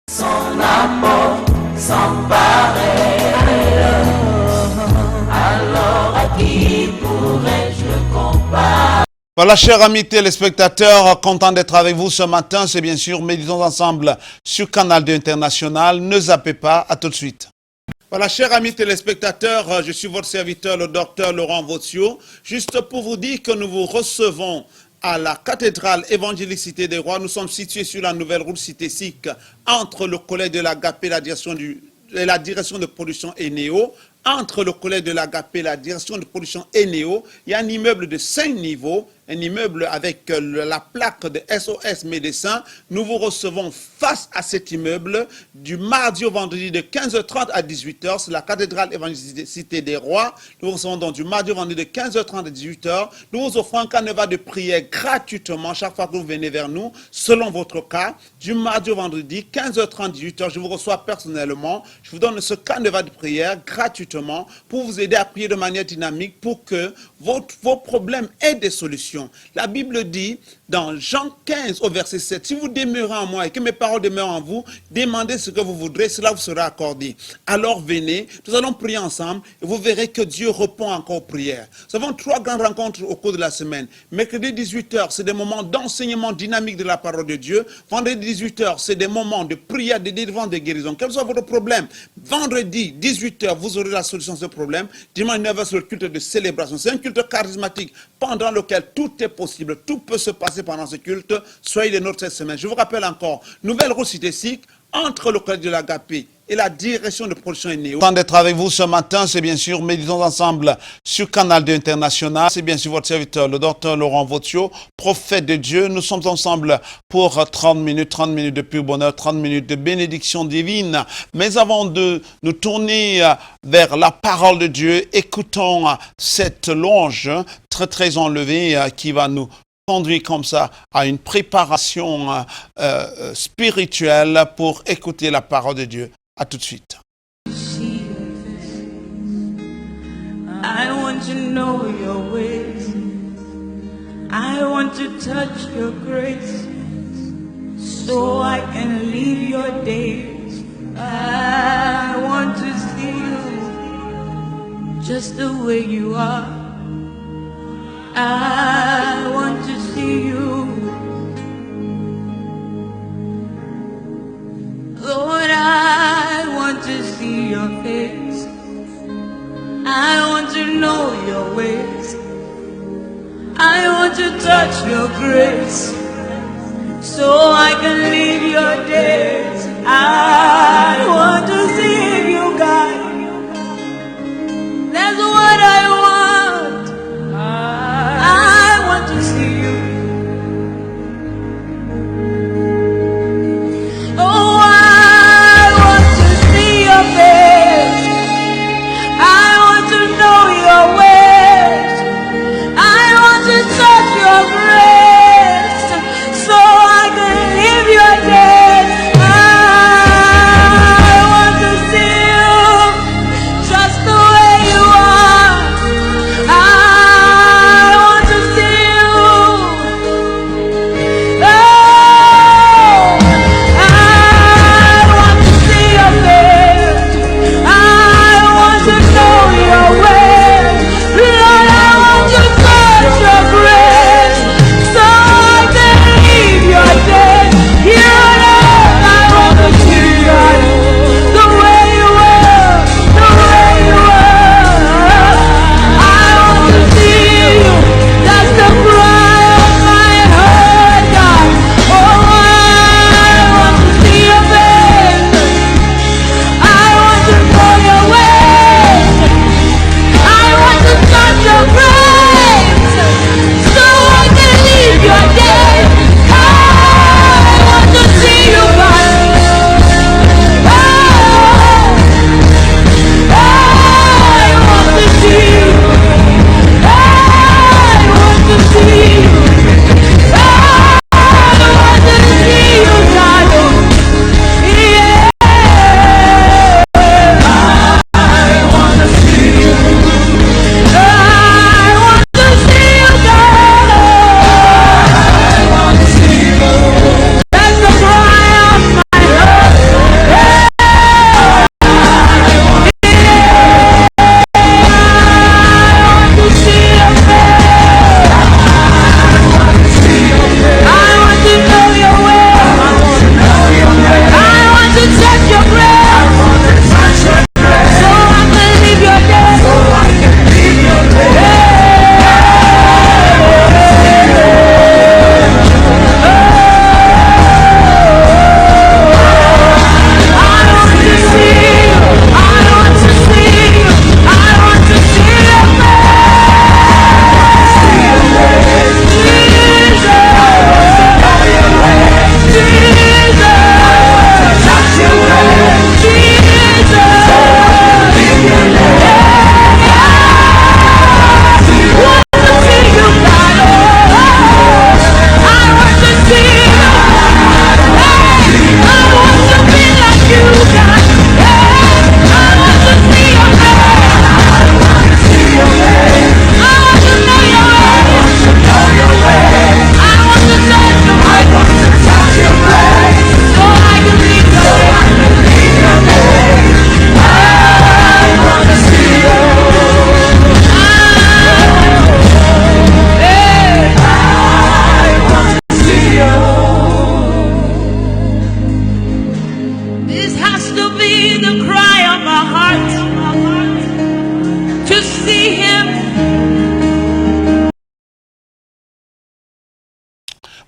Son amour sans pareil. Alors à qui pourrais-je comparer? Voilà, chers amis téléspectateurs, content d'être avec vous ce matin. C'est bien sûr Méditons ensemble sur Canal 2 International. Ne zappez pas, à tout de suite. Voilà, chers amis téléspectateurs, je suis votre serviteur, le docteur Laurent Vautiot. Juste pour vous dire que nous vous recevons à la cathédrale évangélique Cité des Rois. Nous sommes situés sur la nouvelle route Cité SIC, entre le collège de l'Agapé et la direction de production Eneo. Entre le collège de l'Agapé et la direction de production Eneo, il y a un immeuble de 5 niveaux, un immeuble avec la plaque de SOS Médecins. Nous vous recevons face à cet immeuble du mardi au vendredi de 15h30 à 18h. C'est la cathédrale évangélique Cité des Rois. Nous vous recevons donc du mardi au vendredi de 15h30 à 18h. Nous vous offrons un canevas de prière gratuitement chaque fois que vous venez vers nous, selon votre cas. Du mardi au vendredi, 15h30, 18h, je vous reçois personnellement. Je vous donne ce canevas de prière gratuitement pour vous aider à prier de manière dynamique pour que vos problèmes aient des solutions. La Bible dit dans Jean 15 au verset 7, si vous demeurez en moi et que mes paroles demeurent en vous, demandez ce que vous voudrez, cela vous sera accordé. Alors venez, nous allons prier ensemble et vous verrez que Dieu répond encore aux prières. Nous avons 3 grandes rencontres au cours de la semaine. Mercredi 18h, c'est des moments d'enseignement dynamique de la parole de Dieu. Vendredi 18h, c'est des moments de prière, de délivrance, de guérison. Quel soit votre problème, vendredi 18h, vous aurez la solution à ce problème. Dimanche 9h, c'est le culte de célébration. C'est un culte charismatique pendant lequel tout est possible. Tout peut se passer pendant ce culte. Soyez les nôtres cette semaine. Je vous rappelle encore, nouvelle route Cité SIC, entre le collège de l'Agapé et la direction de production Eneo. Content d'être avec vous ce matin, c'est bien sûr Méditons ensemble sur Canal 2 International. C'est bien sûr votre serviteur, le docteur Laurent Vautiot, prophète de Dieu. Nous sommes ensemble pour 30 minutes de pur bonheur, 30 minutes de bénédiction divine. Mais avant de nous tourner vers la parole de Dieu, écoutons cette louange très enlevée qui va nous conduit comme ça à une préparation spirituelle pour écouter la parole de Dieu. À tout de suite. I want to know your ways. I want to touch your grace so I can live your days. I want to see you just the way you are. I want to see you. Lord, I want to see your face. I want to know your ways. I want to touch your grace so I can live your days. I want to see you, God. That's what I want. I want to see you. Oh, I want to see your face. I want to know your ways. I want to touch your grace so I can live your days. to be the cry of our heart, to see him.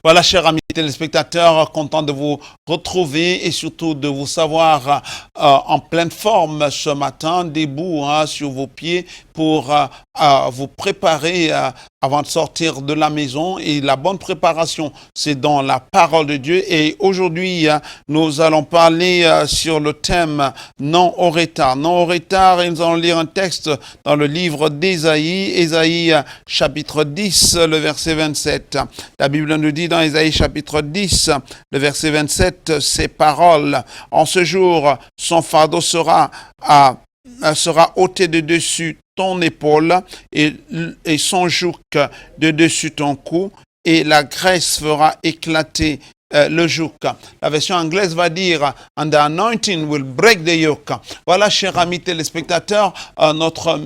Voilà, chers amis téléspectateurs, content de vous retrouver et surtout de vous savoir en pleine forme ce matin, debout sur vos pieds pour vous préparer avant de sortir de la maison. Et la bonne préparation, c'est dans la parole de Dieu. Et aujourd'hui, nous allons parler sur le thème non au retard. Non au retard, et nous allons lire un texte dans le livre d'Ésaïe, Ésaïe chapitre 10, le verset 27. La Bible nous dit dans Ésaïe chapitre 10, le verset 27, ces paroles. En ce jour, son fardeau sera ôté de dessus ton épaule et son joug de dessus ton cou, et la graisse fera éclater le joug. La version anglaise va dire and the anointing will break the yoke. Voilà, chers amis téléspectateurs, notre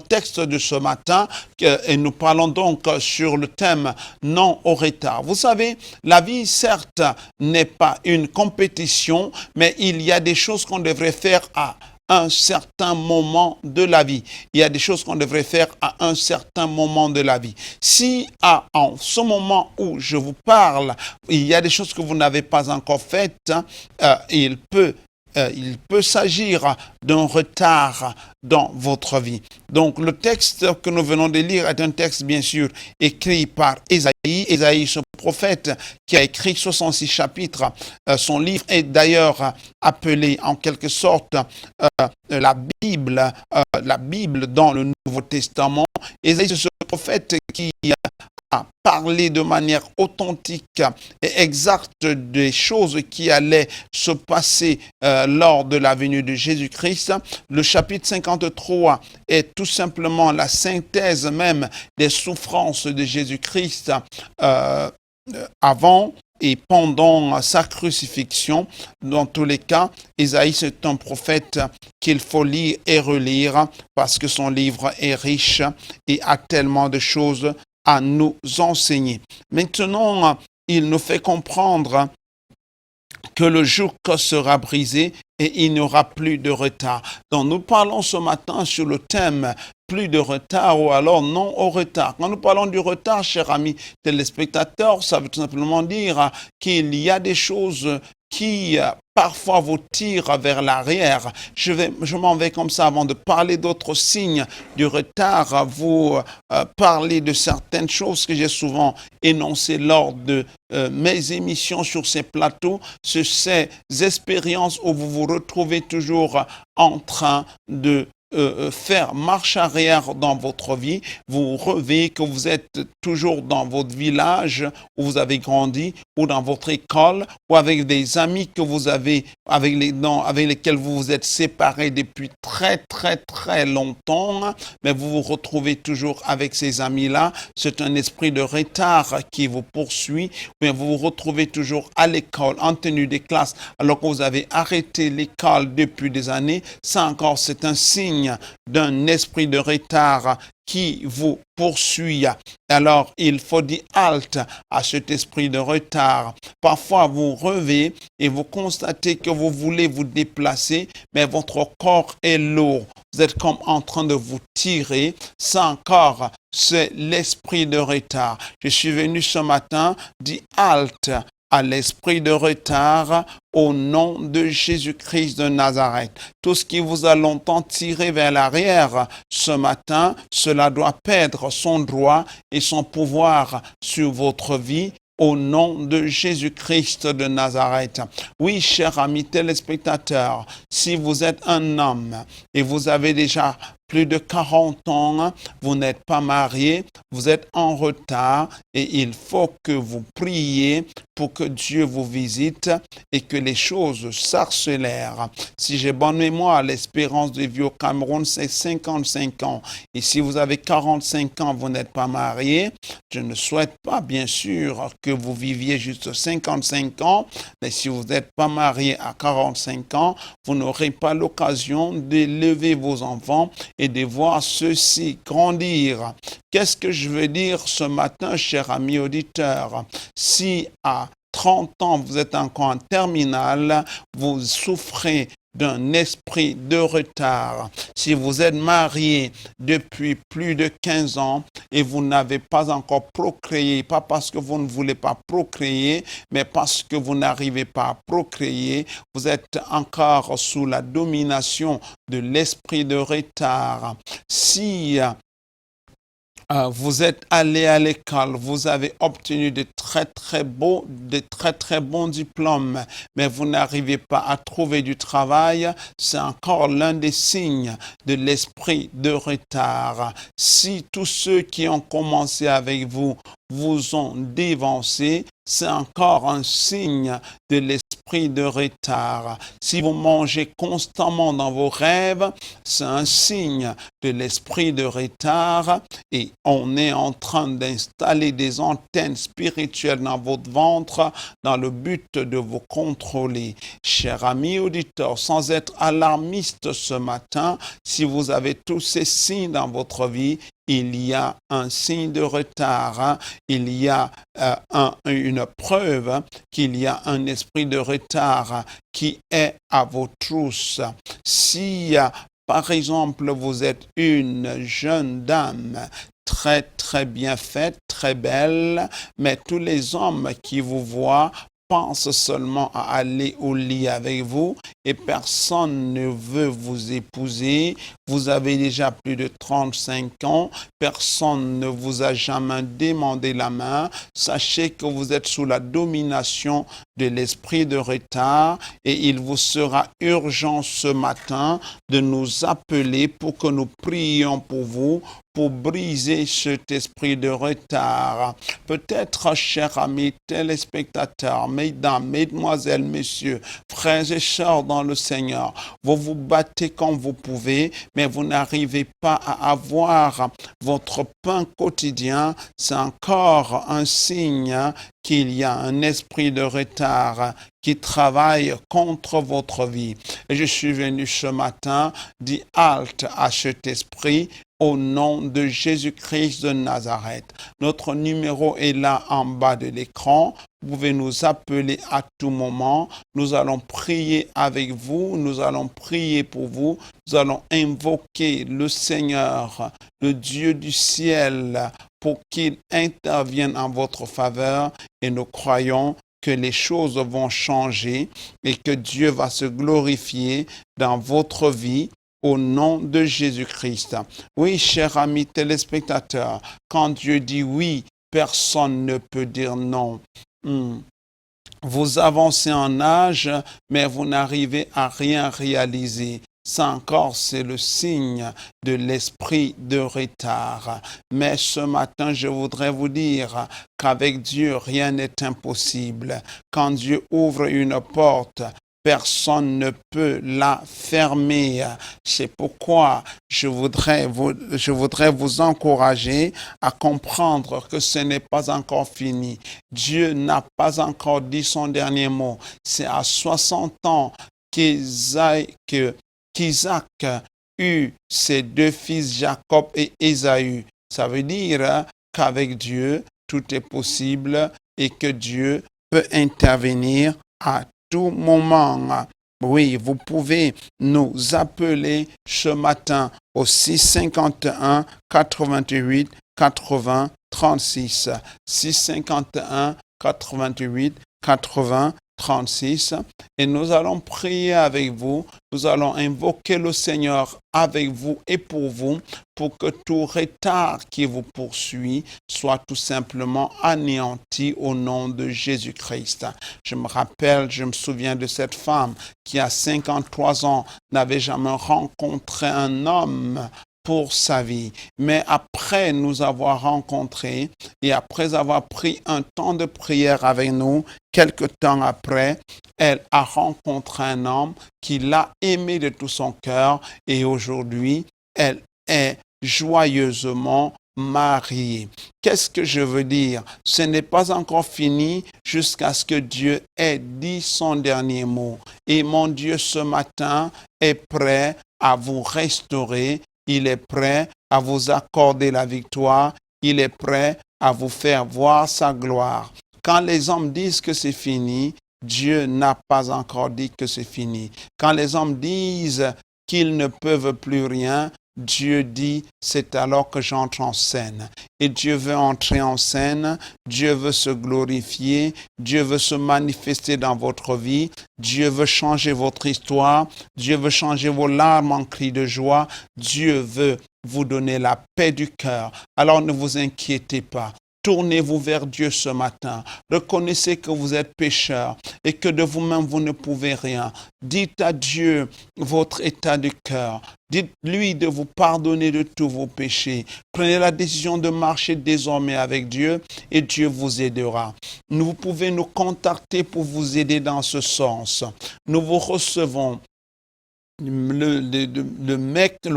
texte de ce matin, et nous parlons donc sur le thème non au retard. Vous savez, la vie certes n'est pas une compétition, mais il y a des choses qu'on devrait faire à un certain moment de la vie. Il y a des choses qu'on devrait faire à un certain moment de la vie. Si en ce moment où je vous parle, il y a des choses que vous n'avez pas encore faites, il peut s'agir d'un retard dans votre vie. Donc, le texte que nous venons de lire est un texte, bien sûr, écrit par Ésaïe. Ésaïe, ce prophète qui a écrit 66 chapitres. Son livre est d'ailleurs appelé en quelque sorte la Bible dans le Nouveau Testament. Ésaïe, c'est ce prophète qui a parlé de manière authentique et exacte des choses qui allaient se passer lors de la venue de Jésus-Christ. Le chapitre 53 est tout simplement la synthèse même des souffrances de Jésus-Christ avant et pendant sa crucifixion. Dans tous les cas, Ésaïe, c'est un prophète qu'il faut lire et relire parce que son livre est riche et a tellement de choses à nous enseigner. Maintenant, il nous fait comprendre que le joug sera brisé et il n'y aura plus de retard. Donc nous parlons ce matin sur le thème plus de retard ou alors non au retard. Quand nous parlons du retard, chers amis téléspectateurs, ça veut tout simplement dire qu'il y a des choses qui parfois vous tirent vers l'arrière. Je m'en vais comme ça avant de parler d'autres signes du retard, vous parler de certaines choses que j'ai souvent énoncées lors de mes émissions sur ces plateaux, sur ces expériences où vous vous retrouvez toujours en train de faire marche arrière dans votre vie. Vous rêvez que vous êtes toujours dans votre village où vous avez grandi ou dans votre école ou avec des amis que vous avez avec lesquels vous vous êtes séparés depuis très très très longtemps, mais vous vous retrouvez toujours avec ces amis-là. C'est un esprit de retard qui vous poursuit, mais vous vous retrouvez toujours à l'école en tenue des classes alors que vous avez arrêté l'école depuis des années. Ça encore, c'est un signe d'un esprit de retard qui vous poursuit. Alors, il faut dire halte à cet esprit de retard. Parfois, vous rêvez et vous constatez que vous voulez vous déplacer, mais votre corps est lourd. Vous êtes comme en train de vous tirer. Ça encore, c'est l'esprit de retard. Je suis venu ce matin dire halte à l'esprit de retard au nom de Jésus-Christ de Nazareth. Tout ce qui vous a longtemps tiré vers l'arrière ce matin, cela doit perdre son droit et son pouvoir sur votre vie au nom de Jésus-Christ de Nazareth. Oui, chers amis téléspectateurs, si vous êtes un homme et vous avez déjà plus de 40 ans, vous n'êtes pas marié, vous êtes en retard et il faut que vous priez pour que Dieu vous visite et que les choses s'accélèrent. Si j'ai bonne mémoire, l'espérance de vie au Cameroun, c'est 55 ans. Et si vous avez 45 ans, vous n'êtes pas marié, je ne souhaite pas, bien sûr, que vous viviez juste 55 ans, mais si vous n'êtes pas marié à 45 ans, vous n'aurez pas l'occasion d'élever vos enfants et de voir ceux-ci grandir. Qu'est-ce que je veux dire ce matin, cher ami auditeur? Si à 30 ans, vous êtes encore en terminale, vous souffrez d'un esprit de retard. Si vous êtes marié depuis plus de 15 ans et vous n'avez pas encore procréé, pas parce que vous ne voulez pas procréer, mais parce que vous n'arrivez pas à procréer, vous êtes encore sous la domination de l'esprit de retard. Si vous êtes allé à l'école, vous avez obtenu de très très bons diplômes, mais vous n'arrivez pas à trouver du travail, c'est encore l'un des signes de l'esprit de retard. Si tous ceux qui ont commencé avec vous vous ont dévancé, c'est encore un signe de l'esprit de retard. Si vous mangez constamment dans vos rêves, c'est un signe de l'esprit de retard et on est en train d'installer des antennes spirituelles dans votre ventre dans le but de vous contrôler. Chers amis auditeurs, sans être alarmiste ce matin, si vous avez tous ces signes dans votre vie, il y a un signe de retard, il y a une preuve qu'il y a un esprit de retard qui est à vos trousses. Si, par exemple, vous êtes une jeune dame très très bien faite, très belle, mais tous les hommes qui vous voient pense seulement à aller au lit avec vous et personne ne veut vous épouser. Vous avez déjà plus de 35 ans, personne ne vous a jamais demandé la main. Sachez que vous êtes sous la domination de l'esprit de retard et il vous sera urgent ce matin de nous appeler pour que nous prions pour vous, pour briser cet esprit de retard. Peut-être, chers amis téléspectateurs, mesdames, mesdemoiselles, messieurs, frères et sœurs dans le Seigneur, vous vous battez comme vous pouvez, mais vous n'arrivez pas à avoir votre pain quotidien. C'est encore un signe qu'il y a un esprit de retard qui travaille contre votre vie. Et je suis venu ce matin dire halte à cet esprit au nom de Jésus-Christ de Nazareth. Notre numéro est là en bas de l'écran. Vous pouvez nous appeler à tout moment. Nous allons prier avec vous. Nous allons prier pour vous. Nous allons invoquer le Seigneur, le Dieu du ciel, pour qu'il intervienne en votre faveur. Et nous croyons que les choses vont changer et que Dieu va se glorifier dans votre vie. Au nom de Jésus-Christ. Oui, chers amis téléspectateurs, quand Dieu dit oui, personne ne peut dire non. Vous avancez en âge, mais vous n'arrivez à rien réaliser. Ça encore, c'est le signe de l'esprit de retard. Mais ce matin, je voudrais vous dire qu'avec Dieu, rien n'est impossible. Quand Dieu ouvre une porte, personne ne peut la fermer. C'est pourquoi je voudrais vous encourager à comprendre que ce n'est pas encore fini. Dieu n'a pas encore dit son dernier mot. C'est à 60 ans qu'Isaac eut ses deux fils Jacob et Ésaü. Ça veut dire qu'avec Dieu, tout est possible et que Dieu peut intervenir à tout moment. Oui, vous pouvez nous appeler ce matin au 651 88 80 36. 651 88 80 36 et nous allons prier avec vous, nous allons invoquer le Seigneur avec vous et pour vous, pour que tout retard qui vous poursuit soit tout simplement anéanti au nom de Jésus-Christ. Je me souviens de cette femme qui à 53 ans n'avait jamais rencontré un homme pour sa vie. Mais après nous avoir rencontrés et après avoir pris un temps de prière avec nous, quelque temps après, elle a rencontré un homme qui l'a aimé de tout son cœur et aujourd'hui, elle est joyeusement mariée. Qu'est-ce que je veux dire? Ce n'est pas encore fini jusqu'à ce que Dieu ait dit son dernier mot. Et mon Dieu, ce matin, est prêt à vous restaurer. Il est prêt à vous accorder la victoire. Il est prêt à vous faire voir sa gloire. Quand les hommes disent que c'est fini, Dieu n'a pas encore dit que c'est fini. Quand les hommes disent qu'ils ne peuvent plus rien, Dieu dit, c'est alors que j'entre en scène. Et Dieu veut entrer en scène, Dieu veut se glorifier, Dieu veut se manifester dans votre vie, Dieu veut changer votre histoire, Dieu veut changer vos larmes en cris de joie, Dieu veut vous donner la paix du cœur. Alors ne vous inquiétez pas. Tournez-vous vers Dieu ce matin. Reconnaissez que vous êtes pécheur et que de vous-même vous ne pouvez rien. Dites à Dieu votre état de cœur. Dites-lui de vous pardonner de tous vos péchés. Prenez la décision de marcher désormais avec Dieu et Dieu vous aidera. Vous pouvez nous contacter pour vous aider dans ce sens. Nous vous recevons le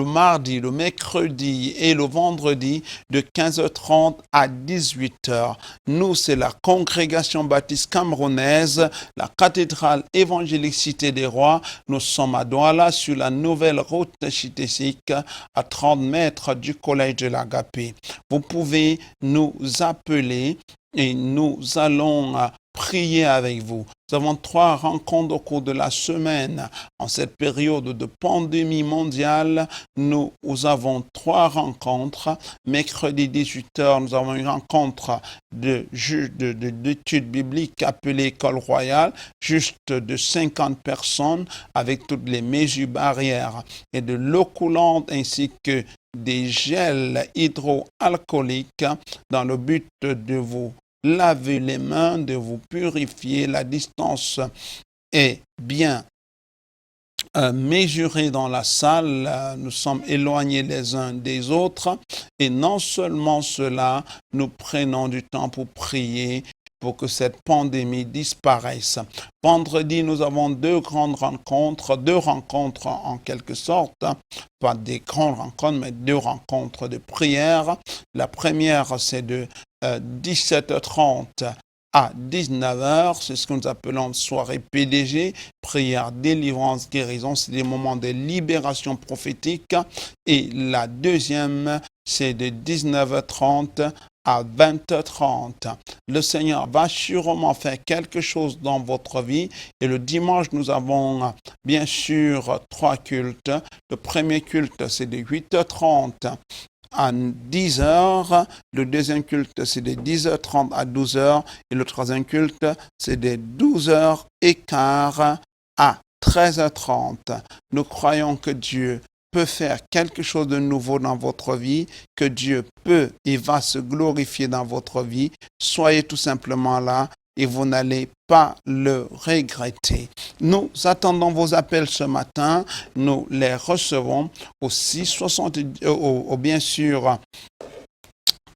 mardi, le mercredi et le vendredi de 15h30 à 18h. Nous, c'est la congrégation baptiste camerounaise, la cathédrale évangélique Cité des Rois. Nous sommes à Douala sur la nouvelle route chitessique à 30 mètres du collège de l'Agapé. Vous pouvez nous appeler et nous allons prier avec vous. Nous avons 3 rencontres au cours de la semaine. En cette période de pandémie mondiale, nous avons 3 rencontres. Mercredi 18h, nous avons une rencontre d'études bibliques appelée École Royale, juste de 50 personnes avec toutes les mesures barrières et de l'eau coulante ainsi que des gels hydroalcooliques dans le but de vous laver les mains, de vous purifier. La distance est bien mesurée dans la salle. Nous sommes éloignés les uns des autres. Et non seulement cela, nous prenons du temps pour prier pour que cette pandémie disparaisse. Vendredi, nous avons 2 grandes rencontres, 2 rencontres en quelque sorte, pas des grandes rencontres, mais 2 rencontres de prière. La première, c'est de 17h30 à 19h, c'est ce que nous appelons soirée PDG, prière, délivrance, guérison, c'est des moments de libération prophétique. Et la deuxième, c'est de 19h30 à 20h30. Le Seigneur va sûrement faire quelque chose dans votre vie. Et le dimanche, nous avons bien sûr 3 cultes. Le premier culte, c'est de 8h30 à 10h. Le deuxième culte, c'est de 10h30 à 12h. Et le troisième culte, c'est de 12h15 à 13h30. Nous croyons que Dieu peut faire quelque chose de nouveau dans votre vie, que Dieu peut et va se glorifier dans votre vie. Soyez tout simplement là et vous n'allez pas le regretter. Nous attendons vos appels ce matin. Nous les recevons bien sûr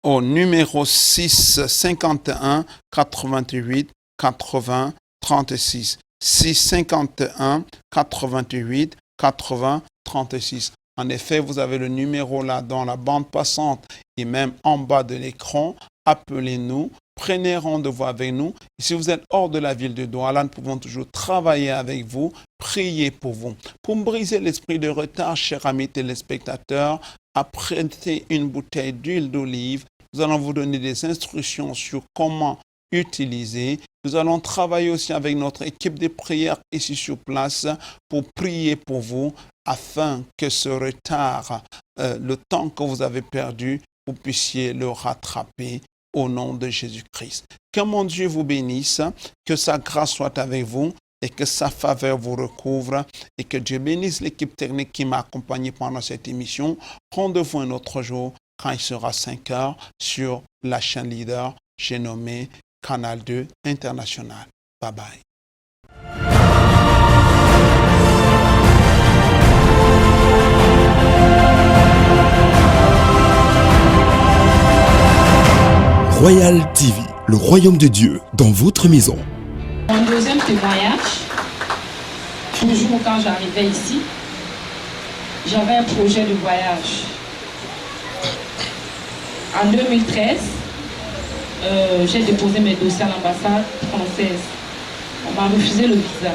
au numéro 6 51 88 80 36. 6 51 88 80 36. En effet, vous avez le numéro là dans la bande passante et même en bas de l'écran. Appelez-nous, prenez rendez-vous avec nous. Et si vous êtes hors de la ville de Douala, nous pouvons toujours travailler avec vous, prier pour vous. Pour briser l'esprit de retard, chers amis téléspectateurs, apprêtez une bouteille d'huile d'olive. Nous allons vous donner des instructions sur comment utiliser. Nous allons travailler aussi avec notre équipe de prière ici sur place pour prier pour vous afin que ce retard, le temps que vous avez perdu, vous puissiez le rattraper au nom de Jésus-Christ. Que mon Dieu vous bénisse, que sa grâce soit avec vous et que sa faveur vous recouvre et que Dieu bénisse l'équipe technique qui m'a accompagné pendant cette émission. Rendez-vous un autre jour quand il sera 5h sur la chaîne leader, j'ai nommé Canal 2 International. Bye bye. Royal TV, le royaume de Dieu dans votre maison. Mon deuxième témoignage, toujours quand j'arrivais ici, j'avais un projet de voyage. En 2013, j'ai déposé mes dossiers à l'ambassade française. On m'a refusé le visa.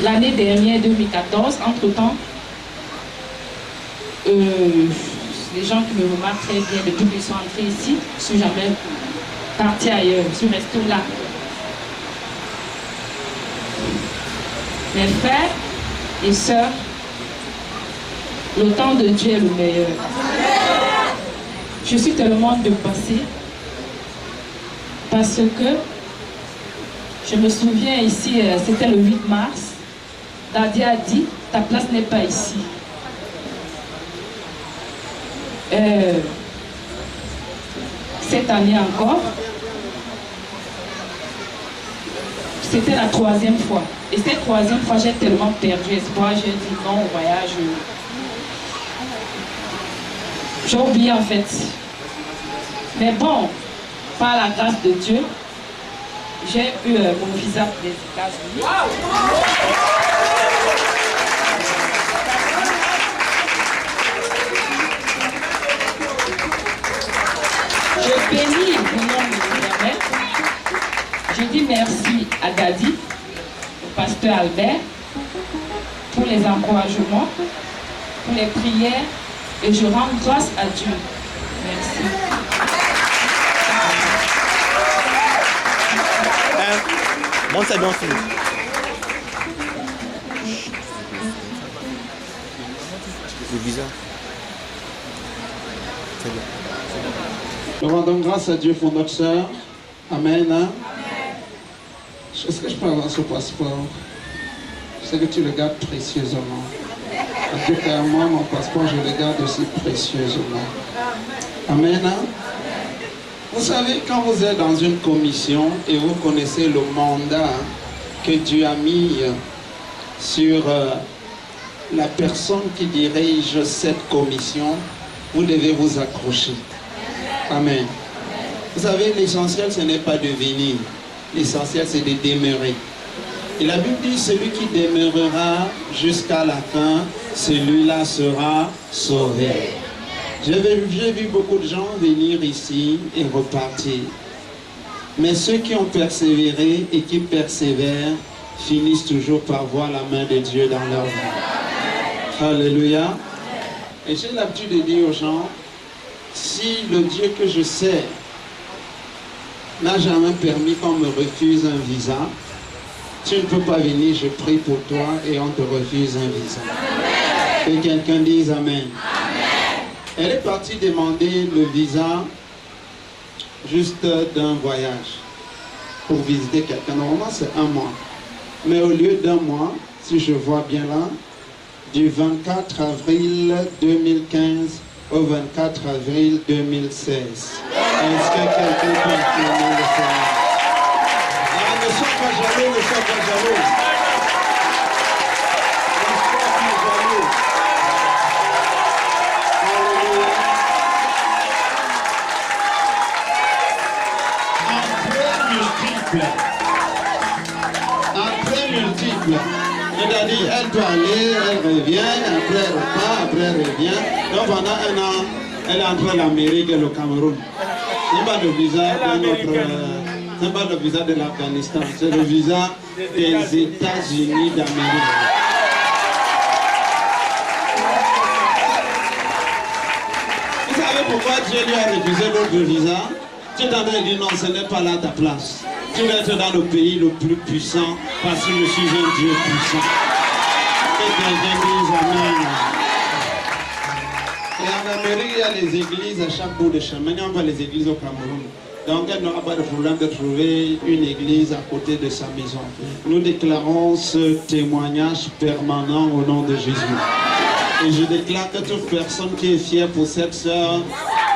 L'année dernière, 2014, entre-temps, les gens qui me remarquent très bien depuis qu'ils sont entrés ici, ne sont jamais parti ailleurs, je suis restée là. Mes frères et sœurs, le temps de Dieu est le meilleur. Je suis tellement dépassée parce que je me souviens ici, c'était le 8 mars, Daddy a dit, ta place n'est pas ici. Cette année encore, c'était la 3e fois. Et cette 3e fois, j'ai tellement perdu espoir, j'ai dit non au voyage. J'ai oublié en fait. Mais bon, par la grâce de Dieu, j'ai eu mon visa des États-Unis. Je bénis le nom de l'Éternel. Je dis merci à Daddy, au pasteur Albert, pour les encouragements, pour les prières, et je rends grâce à Dieu. Merci. Bon, c'est bien fini. Le visa. C'est bien. Nous rendons grâce à Dieu pour notre sœur. Amen. Hein? Est-ce que je peux avoir ce passeport? Je sais que tu le gardes précieusement. En tout cas, moi, mon passeport, je le garde aussi précieusement. Amen. Hein? Vous savez, quand vous êtes dans une commission et vous connaissez le mandat que Dieu a mis sur la personne qui dirige cette commission, vous devez vous accrocher. Amen. Vous savez, l'essentiel, ce n'est pas de venir. L'essentiel, c'est de demeurer. Et la Bible dit, celui qui demeurera jusqu'à la fin, celui-là sera sauvé. J'ai vu beaucoup de gens venir ici et repartir. Mais ceux qui ont persévéré et qui persévèrent finissent toujours par voir la main de Dieu dans leur vie. Alléluia. Et j'ai l'habitude de dire aux gens, si le Dieu que je sers n'a jamais permis qu'on me refuse un visa, tu ne peux pas venir, je prie pour toi et on te refuse un visa. Que quelqu'un dise Amen. Elle est partie demander le visa juste d'un voyage pour visiter quelqu'un. Normalement, c'est 1 mois. Mais au lieu d'1 mois, si je vois bien là, du 24 avril 2015 au 24 avril 2016. Est-ce que quelqu'un peut affirmer le Seigneur? Ah, ne sois pas jaloux, ne sois pas jaloux. Ne sois pas jaloux. Après multiple. C'est-à-dire, elle peut aller, elle revient, après elle repart, après elle revient. Donc pendant 1 an, elle est entre l'Amérique et le Cameroun. Ce n'est pas le visa de notre... ce n'est pas le visa de l'Afghanistan, c'est le visa des États-Unis d'Amérique. Vous savez pourquoi Dieu lui a refusé l'autre visa? Tu es en train de dire non, ce n'est pas là ta place. Tu dois être dans le pays le plus puissant parce que je suis un Dieu puissant. Et quelqu'un dise Amen. Et en Amérique, il y a les églises à chaque bout de chemin. Il n'y a pas les églises au Cameroun. Donc elle n'aura pas de problème de trouver une église à côté de sa maison. Nous déclarons ce témoignage permanent au nom de Jésus. Et je déclare que toute personne qui est fière pour cette sœur,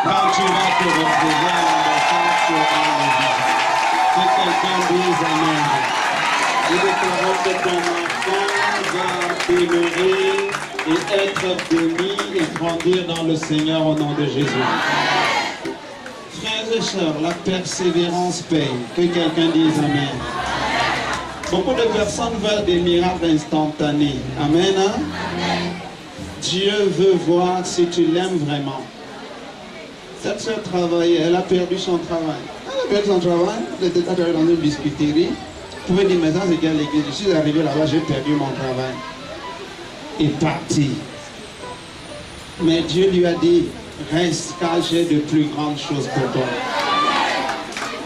quand tu vas te retrouver à l'ambassade, tu auras la vie. Que quelqu'un dise Amen. Nous déclarons que ton enfant va demeurer et être béni et grandir dans le Seigneur au nom de Jésus. Frères et sœurs, la persévérance paye. Que quelqu'un dise Amen. Beaucoup de personnes veulent des miracles instantanés. Amen. Hein? Dieu veut voir si tu l'aimes vraiment. Cette sœur travaillait, elle a perdu son travail. Elle a perdu son travail, elle était dans une biscuiterie. Vous pouvez dire, mais ça c'est bien l'église. Je suis arrivé là-bas, j'ai perdu mon travail. Et parti. Mais Dieu lui a dit, reste car j'ai de plus grandes choses pour toi.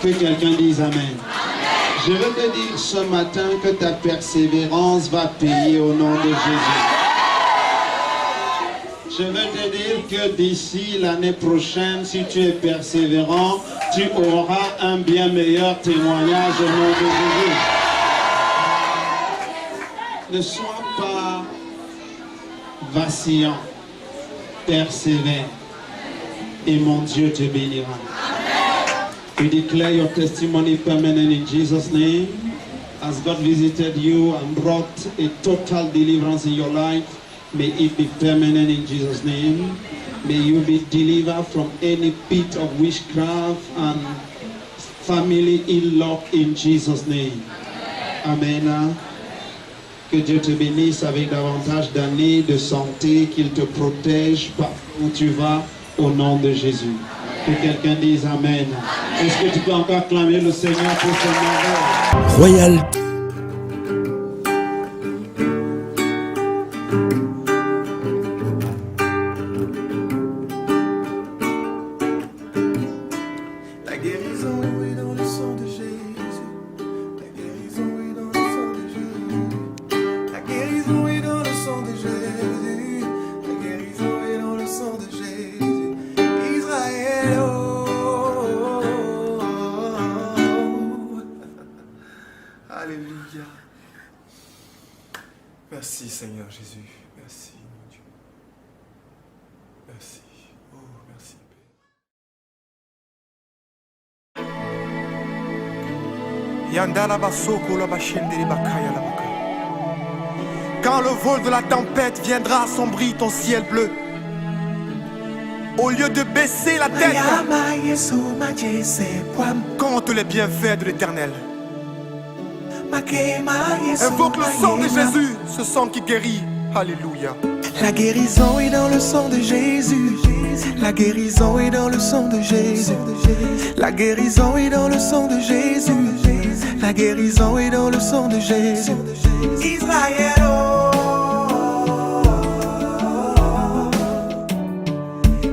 Que quelqu'un dise Amen. Je veux te dire ce matin que ta persévérance va payer au nom de Jésus. Je veux te dire que d'ici l'année prochaine, si tu es persévérant, tu auras un bien meilleur témoignage au nom de Jésus. Ne sois pas vacillant, persévère et mon Dieu te bénira. We declare your testimony permanent in Jesus' name. As God visited you and brought a total deliverance in your life, may it be permanent in Jesus' name. May you be delivered from any pit of witchcraft and family ill-luck in Jesus' name. Amen. Que Dieu te bénisse avec davantage d'années de santé, qu'il te protège partout où tu vas, au nom de Jésus. Que quelqu'un dise Amen. Est-ce que tu peux encore acclamer le Seigneur pour son merveille? Royal La guérison est dans le sang de Jésus. La guérison est dans le sang de Jésus. La guérison est dans le sang de Jésus. La guérison est dans le sang de Jésus. Israël, alléluia. Merci Seigneur Jésus. Merci mon Dieu. Merci. Oh, merci Père. Yandala basoko la bashende bakaya la baka. Quand le vol de la tempête viendra assombrir ton ciel bleu, au lieu de baisser la tête, compte les bienfaits de l'Éternel. Invoque le sang de Jésus, ce sang qui guérit. Alléluia. La guérison est dans le sang de Jésus. La guérison est dans le sang de Jésus. La guérison est dans le sang de Jésus. La guérison est dans le sang de Jésus. Israël,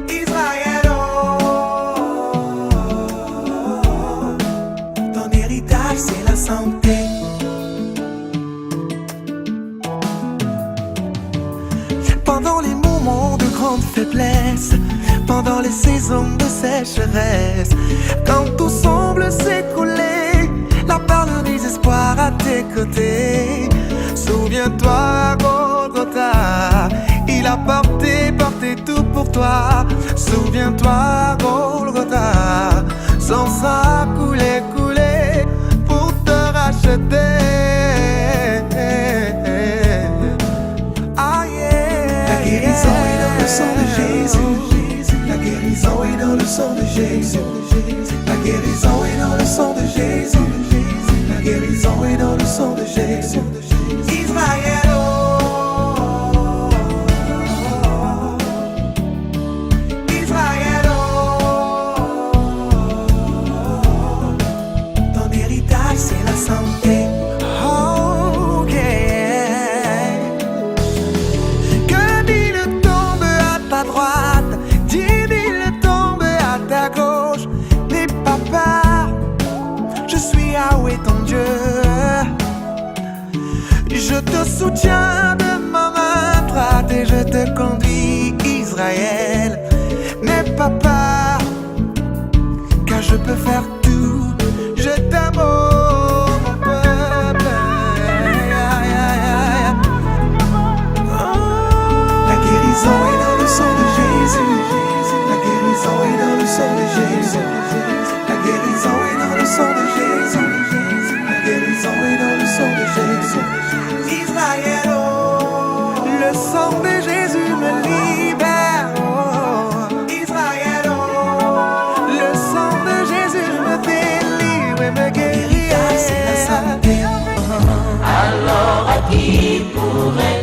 Israël, ton héritage c'est la santé. Pendant les moments de grande faiblesse, pendant les saisons de sécheresse, quand tout semble s'écrouler, la part de désespoir à tes côtés. Souviens-toi, Golgotha, il a porté tout pour toi. Souviens-toi, Golgotha, son sang a coulé pour te racheter. La guérison est dans le sang de Jésus. La guérison est dans le sang de Jésus. La guérison est dans le sang de Jésus. La guérison est dans le sang de Jésus. Israël, Israël, ton héritage c'est la santé. Oh yeah. Que 10 000 tombent à ta droite, 10 000 tombent à ta gauche, n'aie pas peur, je suis Yahweh ton Dieu. Je te soutiens de ma main droite et je te conduis, Israël. N'aie pas peur, car je peux faire tout. Je t'aime, oh, mon peuple. La guérison est dans le sang de Jésus. La guérison est dans le sang de Jésus. La guérison est dans le sang de Jésus. La guérison est dans le sang de Jésus. Israël, oh, le sang de Jésus me libère. Oh, Israël, oh, le sang de Jésus me délivre et me guérit. Alors à qui pourrait